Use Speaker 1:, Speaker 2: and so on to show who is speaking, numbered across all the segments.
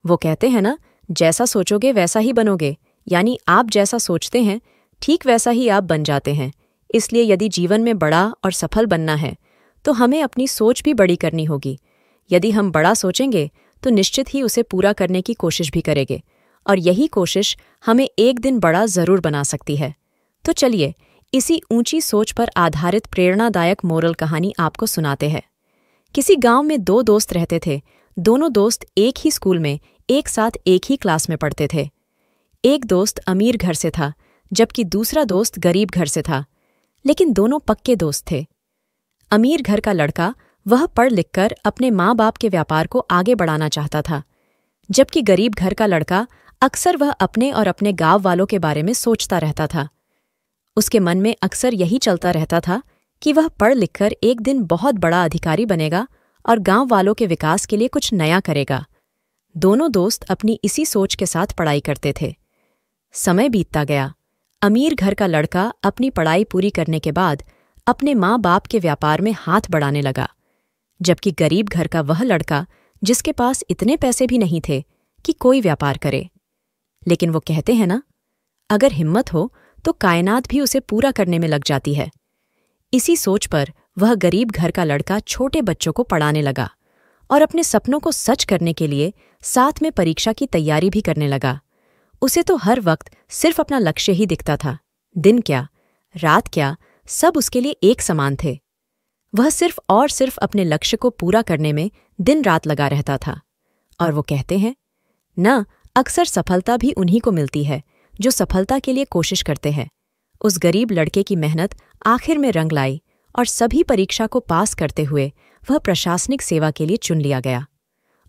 Speaker 1: वो कहते हैं ना, जैसा सोचोगे वैसा ही बनोगे, यानी आप जैसा सोचते हैं ठीक वैसा ही आप बन जाते हैं। इसलिए यदि जीवन में बड़ा और सफल बनना है तो हमें अपनी सोच भी बड़ी करनी होगी। यदि हम बड़ा सोचेंगे तो निश्चित ही उसे पूरा करने की कोशिश भी करेंगे, और यही कोशिश हमें एक दिन बड़ा जरूर बना सकती है। तो चलिए इसी ऊंची सोच पर आधारित प्रेरणादायक मोरल कहानी आपको सुनाते हैं। किसी गांव में दो दोस्त रहते थे। दोनों दोस्त एक ही स्कूल में एक साथ एक ही क्लास में पढ़ते थे। एक दोस्त अमीर घर से था जबकि दूसरा दोस्त गरीब घर से था, लेकिन दोनों पक्के दोस्त थे। अमीर घर का लड़का वह पढ़ लिखकर अपने माँ बाप के व्यापार को आगे बढ़ाना चाहता था, जबकि गरीब घर का लड़का अक्सर वह अपने और अपने गांव वालों के बारे में सोचता रहता था। उसके मन में अक्सर यही चलता रहता था कि वह पढ़ लिखकर एक दिन बहुत बड़ा अधिकारी बनेगा और गांव वालों के विकास के लिए कुछ नया करेगा। दोनों दोस्त अपनी इसी सोच के साथ पढ़ाई करते थे। समय बीतता गया। अमीर घर का लड़का अपनी पढ़ाई पूरी करने के बाद अपने माँ बाप के व्यापार में हाथ बढ़ाने लगा, जबकि गरीब घर का वह लड़का जिसके पास इतने पैसे भी नहीं थे कि कोई व्यापार करे। लेकिन वो कहते हैं ना, अगर हिम्मत हो तो कायनात भी उसे पूरा करने में लग जाती है। इसी सोच पर वह गरीब घर का लड़का छोटे बच्चों को पढ़ाने लगा और अपने सपनों को सच करने के लिए साथ में परीक्षा की तैयारी भी करने लगा। उसे तो हर वक्त सिर्फ अपना लक्ष्य ही दिखता था। दिन क्या, रात क्या, सब उसके लिए एक समान थे। वह सिर्फ और सिर्फ अपने लक्ष्य को पूरा करने में दिन रात लगा रहता था। और वो कहते हैं न, अक्सर सफलता भी उन्हीं को मिलती है जो सफलता के लिए कोशिश करते हैं। उस गरीब लड़के की मेहनत आखिर में रंग लाई और सभी परीक्षा को पास करते हुए वह प्रशासनिक सेवा के लिए चुन लिया गया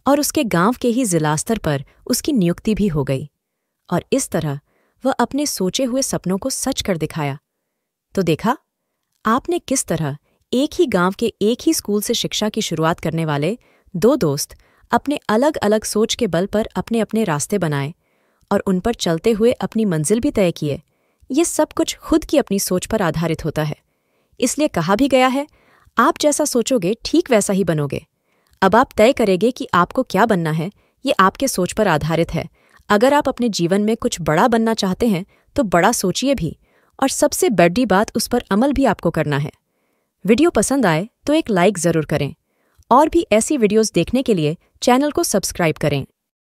Speaker 1: और उसके गांव के ही जिला स्तर पर उसकी नियुक्ति भी हो गई। और इस तरह वह अपने सोचे हुए सपनों को सच कर दिखाया। तो देखा आपने किस तरह एक ही गांव के एक ही स्कूल से शिक्षा की शुरुआत करने वाले दो दोस्त अपने अलग अलग सोच के बल पर अपने अपने रास्ते बनाए और उन पर चलते हुए अपनी मंजिल भी तय किए। ये सब कुछ खुद की अपनी सोच पर आधारित होता है। इसलिए कहा भी गया है, आप जैसा सोचोगे ठीक वैसा ही बनोगे। अब आप तय करेंगे कि आपको क्या बनना है, ये आपके सोच पर आधारित है। अगर आप अपने जीवन में कुछ बड़ा बनना चाहते हैं तो बड़ा सोचिए भी, और सबसे बड़ी बात, उस पर अमल भी आपको करना है। वीडियो पसंद आए तो एक लाइक ज़रूर करें और भी ऐसी वीडियोस देखने के लिए चैनल को सब्सक्राइब करें।